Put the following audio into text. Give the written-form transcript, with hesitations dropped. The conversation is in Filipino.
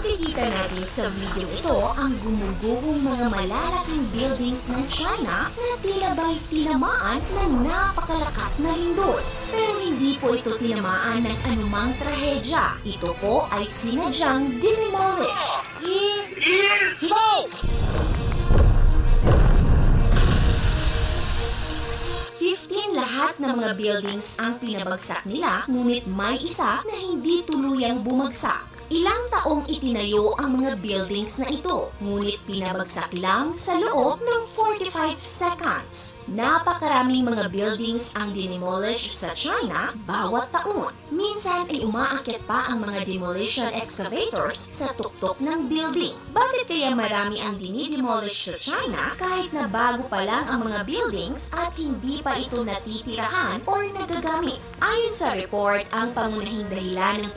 Makikita natin sa video ito ang gumuguhong mga malalaking buildings ng China na tila ba'y tinamaan ng napakalakas na lindol. Pero hindi po ito tinamaan ng anumang trahedya. Ito po ay sinadyang demolish. 15 lahat ng mga buildings ang pinabagsak nila, ngunit may isa na hindi tuluyang bumagsak. Ilang taong itinayo ang mga buildings na ito, ngunit pinabagsak lang sa loob ng 45 seconds. Napakaraming mga buildings ang dinemolish sa China bawat taon. Minsan ay umaakyat pa ang mga demolition excavators sa tuktok ng building. Bakit kaya marami ang dinidemolish sa China kahit na bago pa lang ang mga buildings at hindi pa ito natitirahan o nagagamit? Ayon sa report, ang pangunahing dahilan ng